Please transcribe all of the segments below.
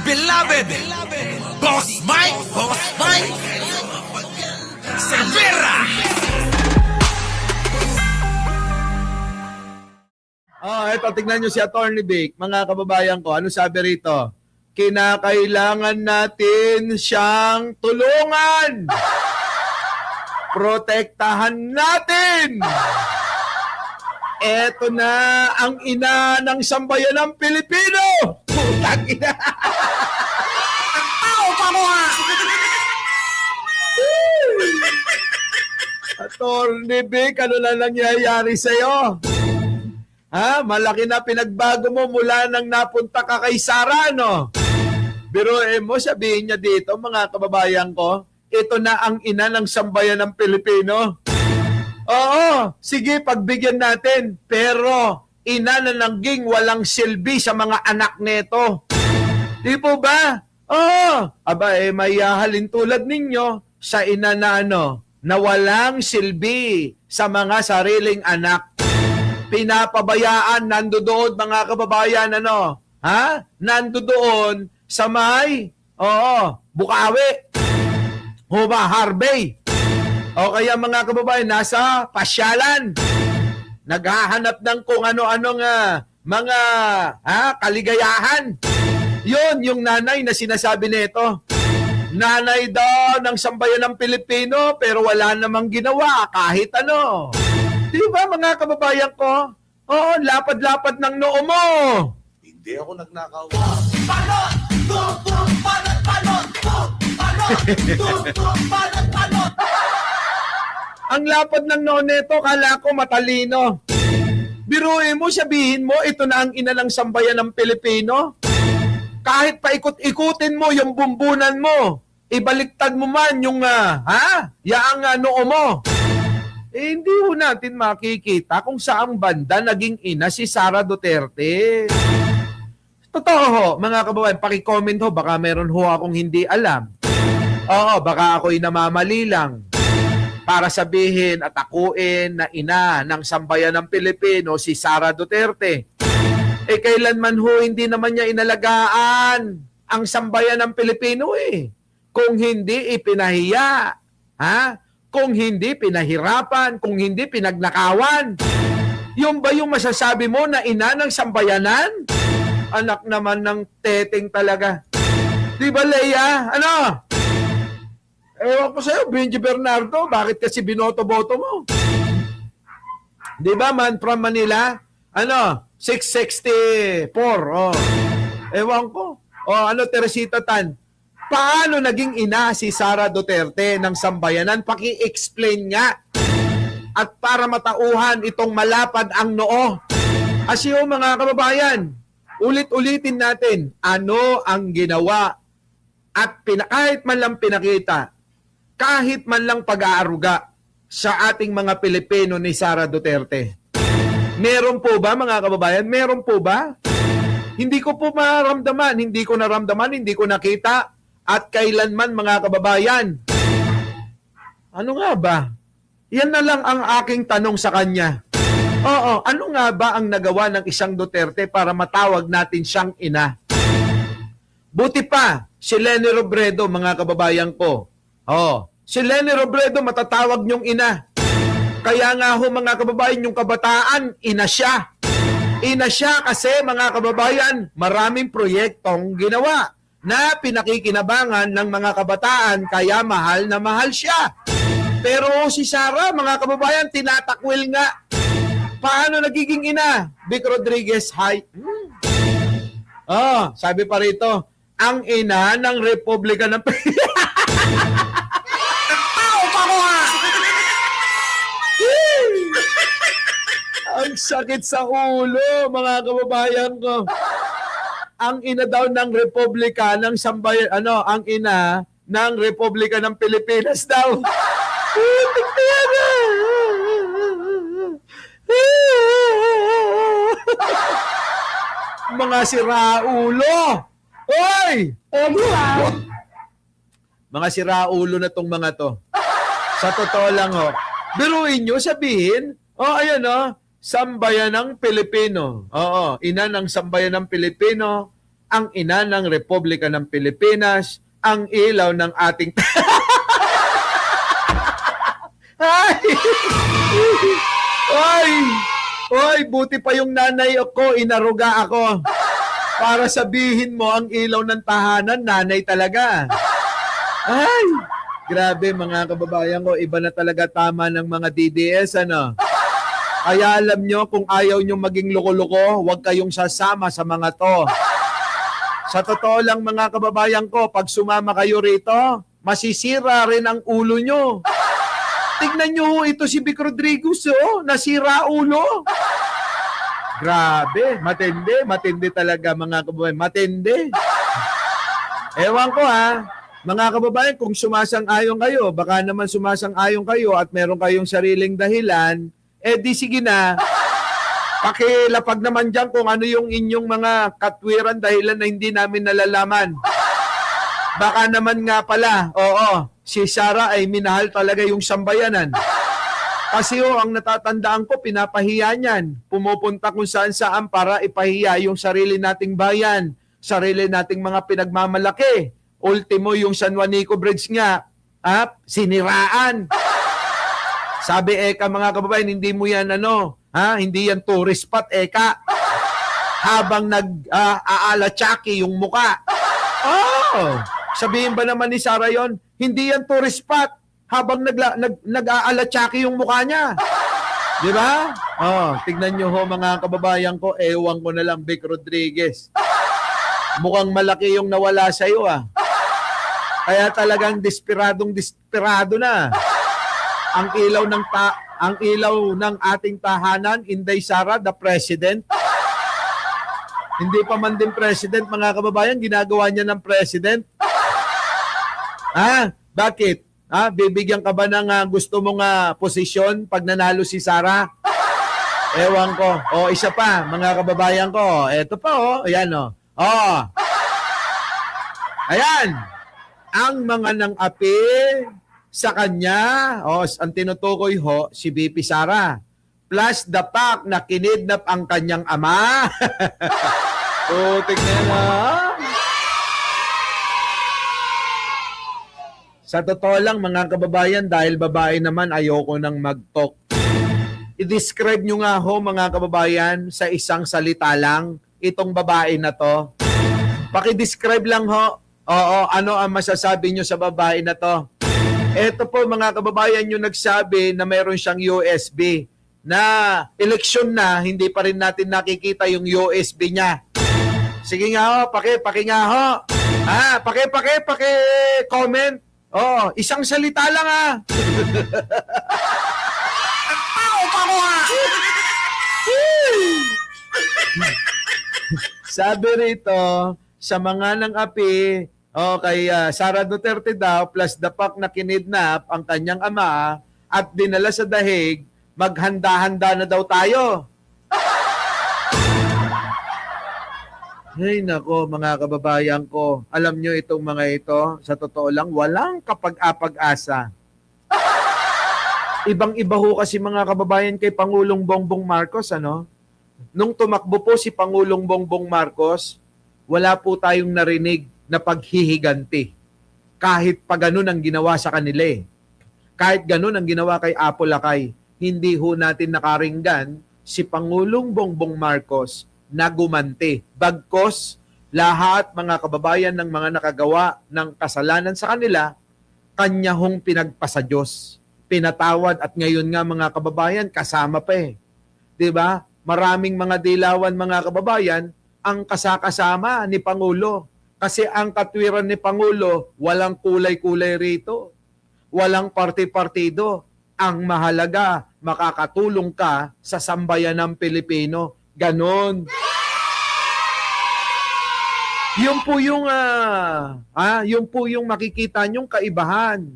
beloved Boss Mike Cervera. Eto, tignan nyo si Attorney Vic. Mga kababayan ko, ano sabi rito? Kinakailangan natin siyang tulungan. Protektahan natin. Eto na ang ina ng sambayan ng Pilipino. Putang ina. Attorney Vic, ano na nangyayari sa'yo? Ha? Malaki na pinagbago mo mula nang napunta ka kay Sara, no? Biruin mo, sabihin niya dito, mga kababayan ko, ito na ang ina ng sambayan ng Pilipino. Oo, sige, pagbigyan natin. Pero, ina na nangging walang silbi sa mga anak neto. Di po ba? Oo. Aba, may halin tulad ninyo sa ina na na walang silbi sa mga sariling anak. Pinapabayaan, nandoon mga kababayan, ha? Nandoon sa may, Bukawi, Harbay. O kaya mga kababayan, nasa pasyalan. Naghahanap ng kung ano-anong mga kaligayahan. Yun, yung nanay na sinasabi nito. Nanay daw ng sambayan ng Pilipino, pero wala namang ginawa kahit ano. Di ba mga kababayan ko? Oo, lapad-lapad ng noo mo. Hindi ako nagnakaw. Ang lapad ng noo neto, kala ko matalino. Biruin mo, sabihin mo, ito na ang ina ng sambayan ng Pilipino. Kahit paikot-ikutin mo yung bumbunan mo, ibaliktad mo man yung, yaang noo mo. Hindi ho natin makikita kung saang banda naging ina si Sara Duterte. Totoo ho, mga kababayan, paki-comment ho, baka meron ho akong hindi alam. Oo, baka ako'y namamali lang para sabihin at akuin na ina ng sambayan ng Pilipino si Sara Duterte. Kailanman ho hindi naman niya inalagaan ang sambayan ng Pilipino Kung hindi ipinahiya, kung hindi pinahirapan, kung hindi pinagnakawan. Yung ba yung masasabi mo na ina ng sambayanan? Anak naman ng teteng talaga. Di ba, Leia? Ewan ko sa'yo, Benji Bernardo, bakit kasi binoto-boto mo? Di ba, man from Manila? 664. Ewan ko. Teresita Tan. Paano naging ina si Sara Duterte ng sambayanan? Paki-explain nga. At para matauhan itong malapad ang noo. Kasi mga kababayan, ulit-ulitin natin ano ang ginawa at kahit man lang pinakita, kahit man lang pag-aaruga sa ating mga Pilipino ni Sara Duterte. Meron po ba mga kababayan? Meron po ba? Hindi ko po maramdaman, hindi ko naramdaman, hindi ko nakita. At kailanman mga kababayan, ano nga ba? Yan na lang ang aking tanong sa kanya. Oo, ano nga ba ang nagawa ng isang Duterte para matawag natin siyang ina? Buti pa, si Leni Robredo, mga kababayan ko. Si Leni Robredo matatawag niyong ina. Kaya nga ho mga kababayan, yung kabataan, ina siya. Ina siya kasi mga kababayan, maraming proyektong ginawa na pinakikinabangan ng mga kabataan, kaya mahal na mahal siya. Pero si Sara, mga kababayan, tinatakwil nga. Paano nagiging ina? Vic Rodriguez, hi. Sabi pa rito, ang ina ng Republika ng Ang sakit sa ulo, mga kababayan ko. Ang ina daw ng Republika ng sambayan, ang ina ng Republika ng Pilipinas daw. Mga siraulo. Oy! Mga siraulo na tong mga to. Sa totoo lang biruin nyo, sabihin, ayan sambayan ng Pilipino. Ina ng sambayan ng Pilipino, ang ina ng Republika ng Pilipinas, ang ilaw ng ating... Ay! Oy! Oy, buti pa yung nanay ko, inaruga ako. Para sabihin mo, ang ilaw ng tahanan, nanay talaga. Ay! Grabe mga kababayan ko, iba na talaga tama ng mga DDS, ano? Kaya alam nyo, kung ayaw nyo maging loko-loko, huwag kayong sasama sa mga to. Sa totoo lang mga kababayan ko, pag sumama kayo rito, masisira rin ang ulo nyo. Tignan nyo ho, ito si Vic Rodriguez, oh, nasira ulo. Grabe, matindi talaga mga kababayan, matindi. Ewan ko ha, mga kababayan, kung sumasang-ayon kayo, baka naman sumasang-ayon kayo at meron kayong sariling dahilan, di sige na, pakilapag naman dyan kung ano yung inyong mga katwiran dahilan na hindi namin nalalaman. Baka naman nga pala, oo, si Sara ay minahal talaga yung sambayanan. Kasi ang natatandaan ko, pinapahiya niyan. Pumupunta kung saan-saan para ipahiya yung sarili nating bayan, sarili nating mga pinagmamalaki. Ultimo yung San Juanico Bridge nga, siniraan. Sabi Eka mga kababayan, hindi mo yan hindi yan tourist spot Eka. Habang nag-aalatsaki yung muka. Oh! Sabihin ba naman ni Sara yon, hindi yan tourist spot habang nag-aalatsaki yung mukha niya. Di ba? Oh, tignan nyo ho mga kababayan ko, ewan ko na lang Vic Rodriguez. Mukhang malaki yung nawala sa iyo Kaya talagang desperado na. Ang ilaw ng ating tahanan, Inday Sara, the president. Hindi pa man din president mga kababayan, ginagawa niya ng president. Bakit? Bibigyan ka ba ng gusto mong posisyon pag nanalo si Sara? Ewan ko. Isa pa, mga kababayan ko. Eto pa, ayan, Ayan. Ang mga nang-api sa kanya, ang tinutukoy si BP Sara. Plus the fact na kinidnap ang kanyang ama. Tignan na. Sa totoo lang mga kababayan, dahil babae naman, ayoko nang mag-talk. I-describe nyo nga ho mga kababayan sa isang salita lang itong babae na to. Paki-describe lang ho. Ano ang masasabi nyo sa babae na to? Ito po mga kababayan yung nagsabi na mayroon siyang USB na eleksyon na, hindi pa rin natin nakikita yung USB niya. Sige nga ho, paki nga ho. Paki-comment. Isang salita lang Sabi rito, sa mga nang-api, kay Sara Duterte daw, plus the fact na kinidnap ang kanyang ama at dinala sa dahig, maghanda-handa na daw tayo. Ay nako mga kababayan ko, alam nyo itong mga ito, sa totoo lang, walang kapag-apag-asa. Ibang-iba ho kasi mga kababayan kay Pangulong Bongbong Marcos, Nung tumakbo po si Pangulong Bongbong Marcos, wala po tayong narinig na paghihiganti. Kahit pa ganun ang ginawa sa kanila Kahit ganun ang ginawa kay Apo Lakay, hindi ho natin nakaringgan si Pangulong Bongbong Marcos na gumanti. Bagkos, lahat mga kababayan ng mga nakagawa ng kasalanan sa kanila, kanya hong pinagpasa Diyos. Pinatawad at ngayon nga mga kababayan, kasama pa Diba? Maraming mga dilawan mga kababayan ang kasakasama ni Pangulo. Kasi ang katwiran ni Pangulo, walang kulay-kulay rito. Walang party-partido. Ang mahalaga, makakatulong ka sa sambayan ng Pilipino. Ganon. Yun po yung makikita nyong kaibahan.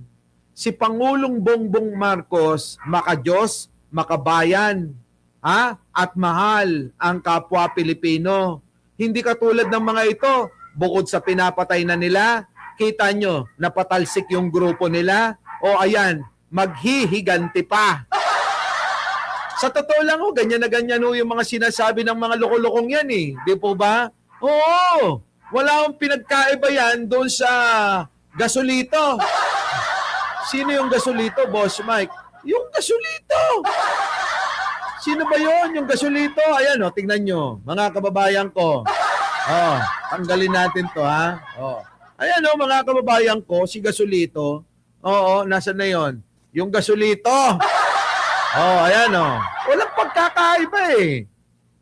Si Pangulong Bongbong Marcos, makadiyos, makabayan, at mahal ang kapwa Pilipino. Hindi katulad ng mga ito, bukod sa pinapatay na nila, kita nyo, napatalsik yung grupo nila, ayan, maghihiganti pa. Sa totoo lang ganyan na ganyan yung mga sinasabi ng mga loko-lokong yan Di po ba? Oo. Wala akong pinagkaiba yan doon sa gasolito. Sino yung gasolito, Boss Mike? Yung gasolito. Sino ba yon yung gasolito? Ayan, tingnan nyo. Mga kababayan ko. Tanggalin natin to, ha? Ayan, mga kababayan ko, si gasolito. Nasaan na yon? Yung gasolito. Ayan, walang pagkakaiba eh.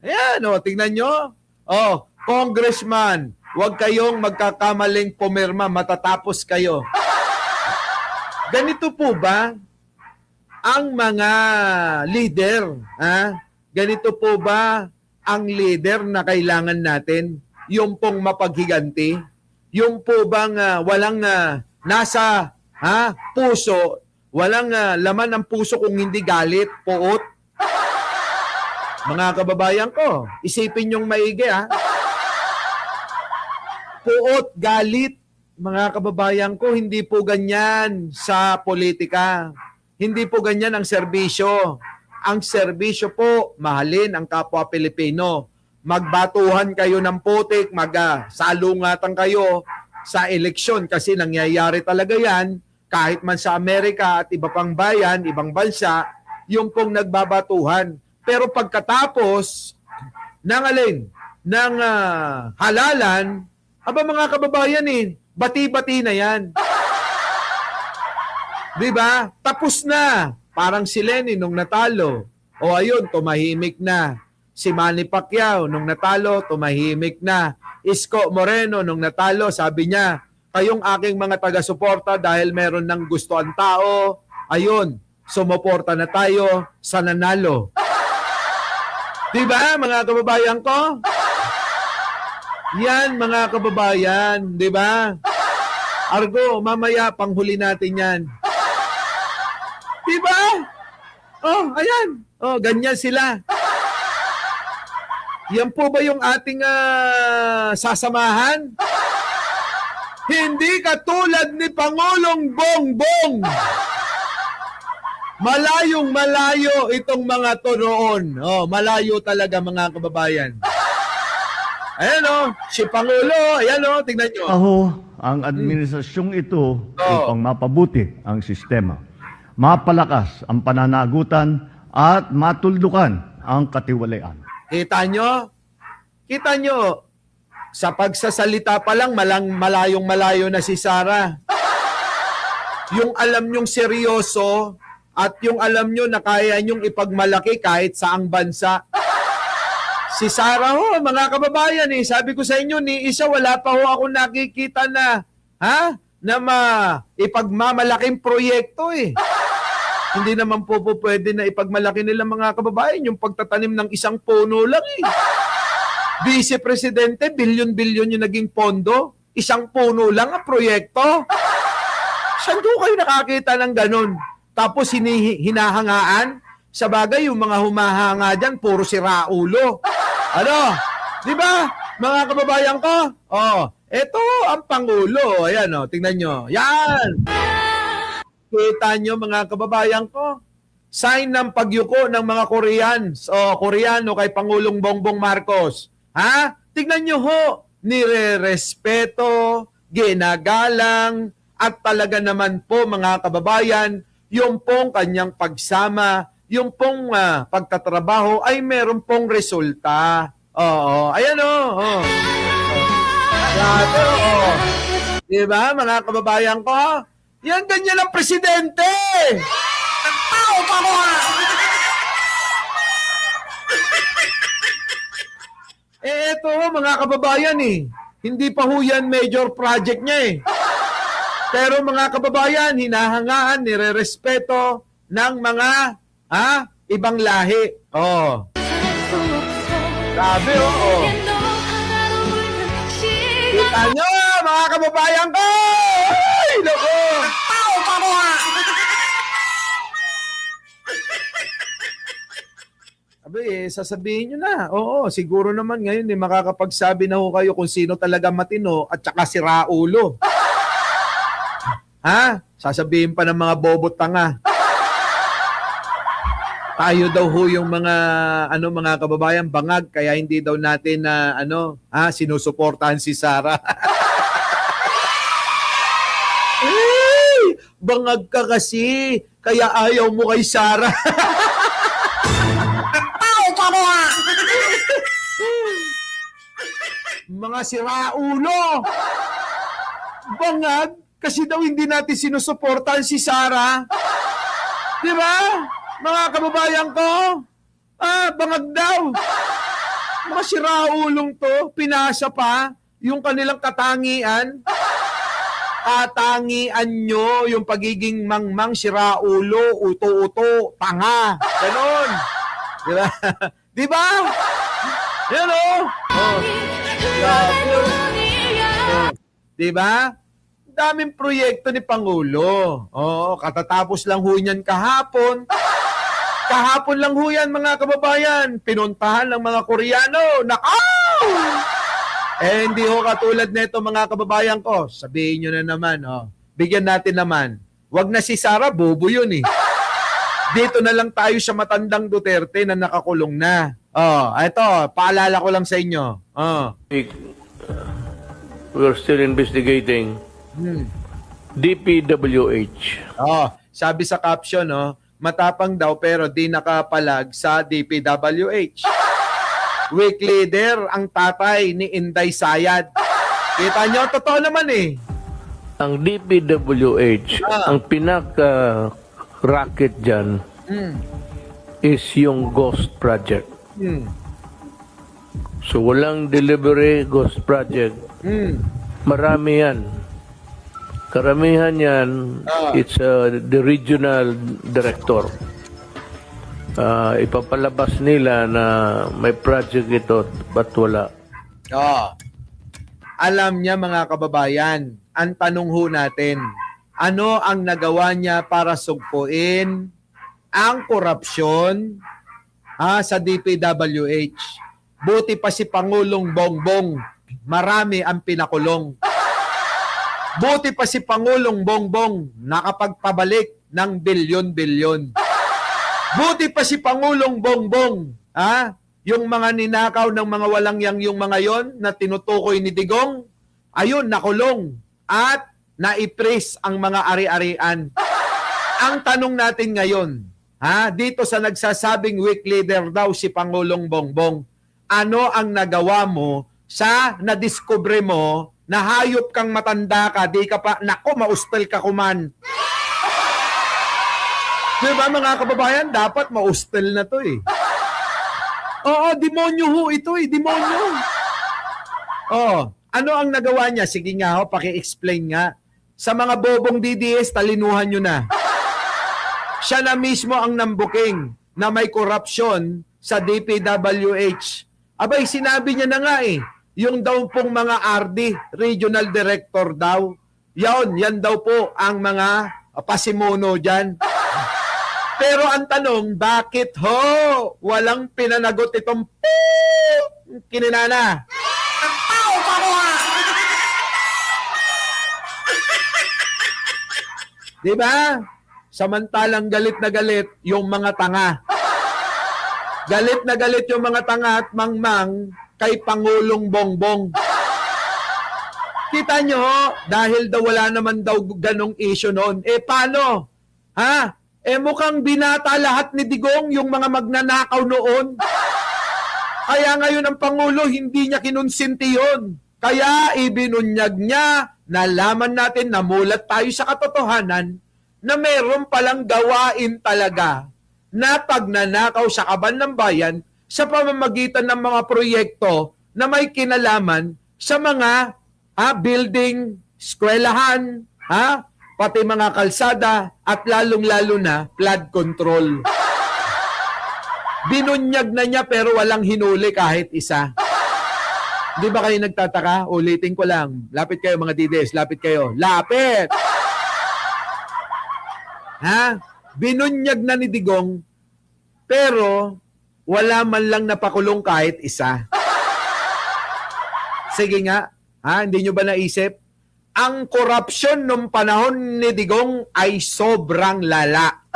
Ayan, tingnan nyo. Congressman, huwag kayong magkakamaling pumirma, matatapos kayo. Ganito po ba ang mga leader? Ganito po ba ang leader na kailangan natin? Yung pong mapaghiganti? Yung po bang walang nasa puso, walang laman ng puso kung hindi galit, puot? Mga kababayan ko, isipin yung maigi, Puot, galit. Mga kababayan ko, hindi po ganyan sa politika. Hindi po ganyan ang serbisyo. Ang serbisyo po, mahalin ang kapwa Pilipino. Magbatuhan kayo ng putik, magsalungatan kayo sa eleksyon kasi nangyayari talaga yan kahit man sa Amerika at iba pang bayan, ibang bansa, yung pong nagbabatuhan. Pero pagkatapos ng halalan, mga kababayan bati-bati na yan. Diba? Tapos na. Parang si Lenny nung natalo. Ayun, tumahimik na. Si Manny Pacquiao nung natalo, tumahimik na. Isko Moreno nung natalo, sabi niya, kayong aking mga taga-suporta dahil meron ng gusto ang tao, ayun, sumuporta na tayo sa nanalo. Diba, mga kababayan ko? Yan, mga kababayan, di ba? Argo, mamaya panghuli natin yan. Di ba? Ayan. Ganyan sila. Yan po ba yung ating sasamahan? Hindi katulad ni Pangulong Bongbong. Malayong malayo itong mga to noon. Malayo talaga, mga kababayan. Ayan si Pangulo, ayan tingnan nyo. Ang administrasyong ito upang mapabuti ang sistema, mapalakas ang pananagutan at matuldukan ang katiwalian. Kita nyo? Kita nyo? Sa pagsasalita pa lang, malayong-malayo na si Sara. Yung alam nyong seryoso at yung alam nyo na kaya nyong ipagmalaki kahit saang bansa. Si Sara mga kababayan sabi ko sa inyo, ni isa wala pa ako nakikita na, ipagmamalaking proyekto Hindi naman po pwede na ipagmalaki nila, mga kababayan, yung pagtatanim ng isang puno lang Vice Presidente, bilyon-bilyon yung naging pondo, isang puno lang ang proyekto. Saan ko kayo nakakita ng ganun? Tapos hinahangaan? Sa bagay, yung mga humahanga dyan, puro siraulo. Di ba? Mga kababayan ko? Ito ang Pangulo. Ayan, tingnan nyo. Yan! Kita nyo, mga kababayan ko? Sign ng pagyuko ng mga Koreans Koreano kay Pangulong Bongbong Marcos. Tingnan nyo nire-respeto, ginagalang, at talaga naman po, mga kababayan, yung pong kanyang pagsama, yung pong pagtatrabaho ay meron pong resulta. Ayan Grabe, Diba, mga kababayan ko? Yan, ganyan ang presidente! Ang tao pa mo eto, mga kababayan hindi pa ho yan major project niya Pero mga kababayan, hinahangaan, nire-respeto ng mga ibang lahi. Grabe, Kita nyo, mga kababayan ko! Ay, loko! Tao pa mo sasabihin nyo na. Siguro naman ngayon makakapagsabi na ho kayo kung sino talaga matino at saka si Raulo. Sasabihin pa ng mga bobot tanga. tayo daw ho yung mga kababayan bangag kaya hindi daw natin na sinusuportahan si Sara. Hey, bangag ka kasi kaya ayaw mo kay Sara. Mga siraulo. Bangag kasi daw hindi natin sinusuportahan si Sara. Di ba? Mga kababayan ko, bangag daw. Mga siraulong to, pinasa pa yung kanilang katangian. Katangian nyo, yung pagiging mangmang, siraulo, uto-uto, tanga. Ganon. Di ba? Di ba? Yan o. Di ba? Daming proyekto ni Pangulo. Oo, katatapos lang ho niyan kahapon. Kahapon lang ho yan, mga kababayan. Pinuntahan ng mga Koreano. Nakaw! Hindi ho katulad nito, mga kababayan ko. Sabihin nyo na naman, bigyan natin naman. Wag na si Sara, bobo yun eh. Dito na lang tayo sa matandang Duterte na nakakulong na. Ito, paalala ko lang sa inyo. We're still investigating DPWH. Sabi sa caption, matapang daw pero di nakapalag sa DPWH. Weak leader ang tatay ni Inday Sayad. Kita nyo, totoo naman eh. Ang DPWH, ang pinaka-racket dyan is yung Ghost Project. So walang delivery Ghost Project. Marami yan. Karamihan yan, it's the regional director. Ipapalabas nila na may project ito, but wala. Alam niya, mga kababayan, ang tanong ho natin, ano ang nagawa niya para sugpuin ang korupsyon sa DPWH? Buti pa si Pangulong Bongbong, marami ang pinakulong. Buti pa si Pangulong Bongbong, nakapagpabalik ng bilyon-bilyon. Buti pa si Pangulong Bongbong, yung mga ninakaw ng mga walang yung mga yon na tinutukoy ni Digong, ayun, nakulong at naipris ang mga ari-arian. Ang tanong natin ngayon, dito sa nagsasabing weak leader daw si Pangulong Bongbong, ano ang nagawa mo sa nadiskubre mo na hayop kang matanda ka, di ka pa, nako, maustel ka kuman. Diba, mga kababayan, dapat maustel na to eh. Oo, demonyo ho ito eh, demonyo. Ano ang nagawa niya? Sige nga ho, paki-explain nga. Sa mga bobong DDS, talinuhan nyo na. Siya na mismo ang nambuking na may korupsyon sa DPWH. Abay, sinabi niya na nga eh, yung daw pong mga RD, regional director daw, yan daw po ang mga pasimuno dyan. Pero ang tanong, bakit ho walang pinanagot itong kininana? Diba? Samantalang galit na galit yung mga tanga. Galit na galit yung mga tanga at mangmang kay Pangulong Bongbong. Kita nyo, dahil daw wala naman daw ganong issue noon. Paano? Mukhang binata lahat ni Digong yung mga magnanakaw noon. Kaya ngayon ang Pangulo, hindi niya kinonsinti yun. Kaya ibinunyag niya, nalaman natin, namulat tayo sa katotohanan, na meron palang gawain talaga na pagnanakaw sa kaban ng bayan sa pamamagitan ng mga proyekto na may kinalaman sa mga building, eskwelahan, pati mga kalsada at lalong-lalo na flood control. Binunyag na niya pero walang hinuli kahit isa. Di ba kayo nagtataka? Ulitin ko lang. Lapit kayo mga DDS, lapit kayo. Lapit! Binunyag na ni Digong pero wala man lang napakulong kahit isa. Sige nga, hindi nyo ba naisip? Ang korupsyon nung panahon ni Digong ay sobrang lala.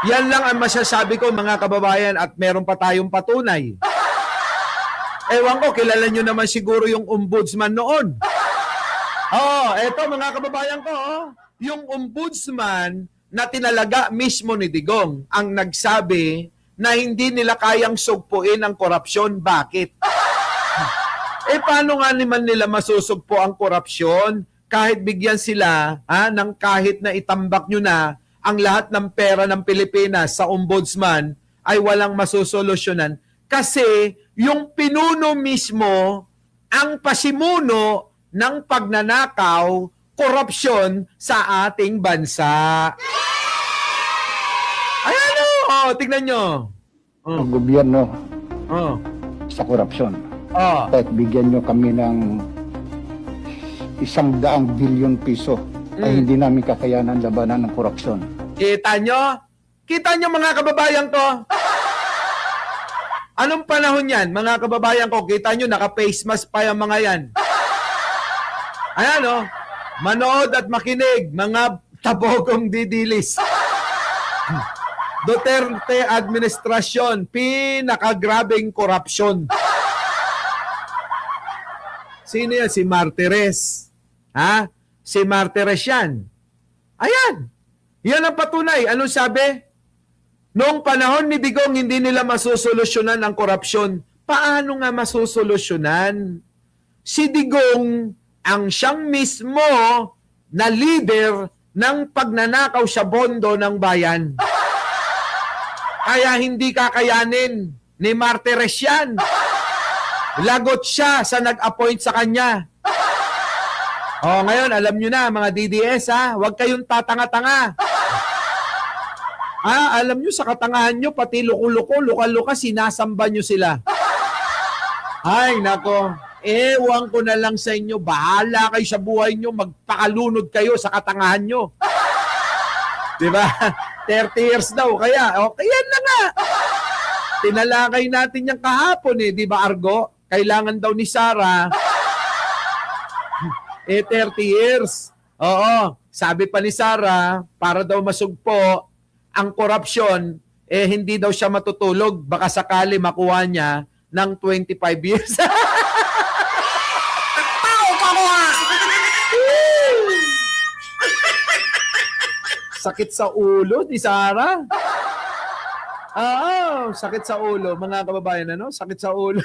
Yan lang ang masasabi ko mga kababayan at meron pa tayong patunay. Ewan ko, kilala nyo naman siguro yung ombudsman noon. Eto mga kababayan ko, yung ombudsman na tinalaga mismo ni Digong ang nagsabi na hindi nila kayang sugpuin ang korupsyon. Bakit? Paano nga naman nila masusugpo ang korupsyon kahit bigyan sila ng kahit na itambak nyo na ang lahat ng pera ng Pilipinas sa ombudsman ay walang masusolusyonan kasi yung pinuno mismo ang pasimuno ng pagnanakaw, korupsyon sa ating bansa. Ayan tignan nyo. Ang gobyerno Oh. sa korupsyon. Oh. Kahit bigyan nyo kami ng 100 bilyon piso, ay hindi namin kakayanan labanan ng korupsyon. Kita nyo? Kita nyo mga kababayan ko? Anong panahon yan, mga kababayan ko? Kita nyo, naka-face mask pa yung mga yan. Ayan manood at makinig, mga tabogong didilis. Duterte administrasyon, pinakagrabing korupsyon. Sino yan? Si Martires. Si Martires yan. Ayan. Yan ang patunay. Anong sabi? Noong panahon ni Digong, hindi nila masusolusyonan ang korupsyon. Paano nga masusolusyonan? Si Digong ang siyang mismo na leader ng pagnanakaw sa bondo ng bayan. Kaya hindi kakayanin ni Martires yan. Lagot siya sa nag-appoint sa kanya. Ngayon, alam nyo na, mga DDS, huwag kayong tatanga-tanga. Alam nyo, sa katangahan nyo, pati luko-luko, luka-luka, sinasamba nyo sila. Ay, nako. Ewan ko na lang sa inyo, bahala kayo sa buhay nyo, magpakalunod kayo sa katangahan nyo. Diba? 30 years daw, kaya, okay, yan na nga. Tinalakay natin yung kahapon di ba Argo? Kailangan daw ni Sara 30 years. Oo, sabi pa ni Sara, para daw masugpo ang korupsyon, hindi daw siya matutulog. Baka sakali makuha niya ng 25 years. Sakit sa ulo ni Sara. Sakit sa ulo. Mga kababayan, sakit sa ulo.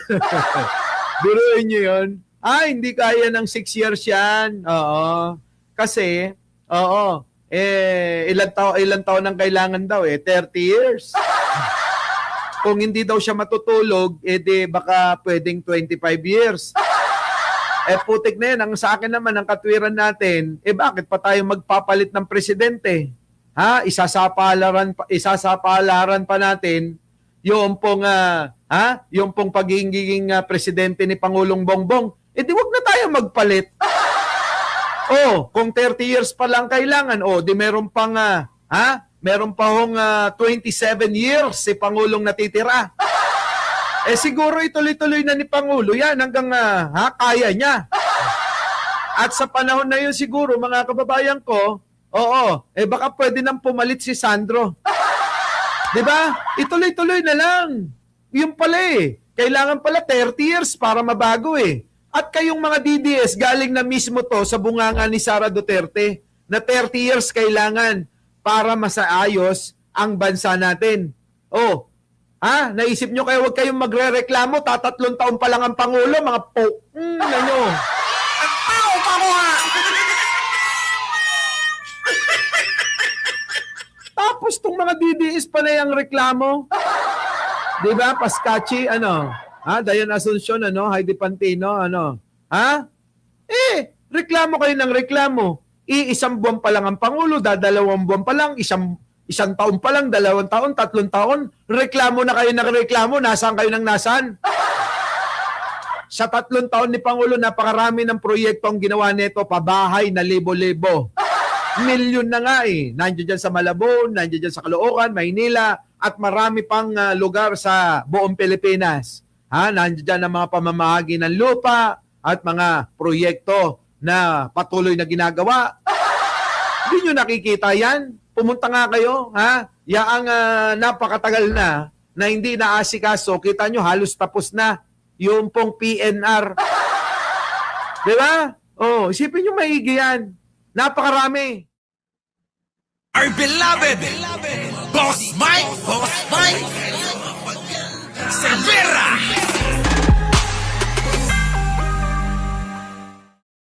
Biruin nyo yun. Hindi kaya ng 6 years yan. Kasi, ilang taon ang kailangan daw 30 years. Kung hindi daw siya matutulog, baka pwedeng 25 years. Putik na yan. Ang sa akin naman, ang katwiran natin, bakit pa tayo magpapalit ng presidente? Isasapalaran pa natin yung pong pagiging presidente ni Pangulong Bongbong. Di wag na tayo magpalit. Kung 30 years pa lang kailangan, di meron pang meron pa hong 27 years si Pangulong natitira. Siguro ituloy-tuloy na ni Pangulo yan hanggang kaya niya. At sa panahon na yun siguro, mga kababayan ko, baka pwede nang pumalit si Sandro. Diba? Ituloy-tuloy na lang. Yung pala kailangan pala 30 years para mabago At kayong mga DDS, galing na mismo to sa bunganga ni Sara Duterte na 30 years kailangan para masaayos ang bansa natin. Naisip nyo kaya huwag kayong magre-reklamo, 3 taon pa lang ang Pangulo, mga na nyo. Tapos tong mga DDS pa na yung reklamo. Diba? Pascachi, Dayan Asuncion, Heidi Pantino, reklamo kayo ng reklamo. Isang buwan pa lang ang Pangulo, 2 buwan pa lang, isang taon pa lang, 2 taon, 3 taon, reklamo na kayo ng reklamo, nasaan kayo ng nasaan? Sa 3 taon ni Pangulo, napakarami ng proyekto ang ginawa nito, pabahay na libo-libo. Milyon na nga Nandiyo dyan sa Malabon, nandiyo dyan sa Caloocan, Maynila, at marami pang lugar sa buong Pilipinas. Nandiyo dyan ang mga pamamahagi ng lupa at mga proyekto na patuloy na ginagawa. Hindi nyo nakikita yan? Pumunta nga kayo, yaang napakatagal na hindi naasikaso, kita nyo halos tapos na yung pong PNR. Di ba? Oh, isipin nyo maigi yan. Napakarami. Our beloved Boss Mike Cervera.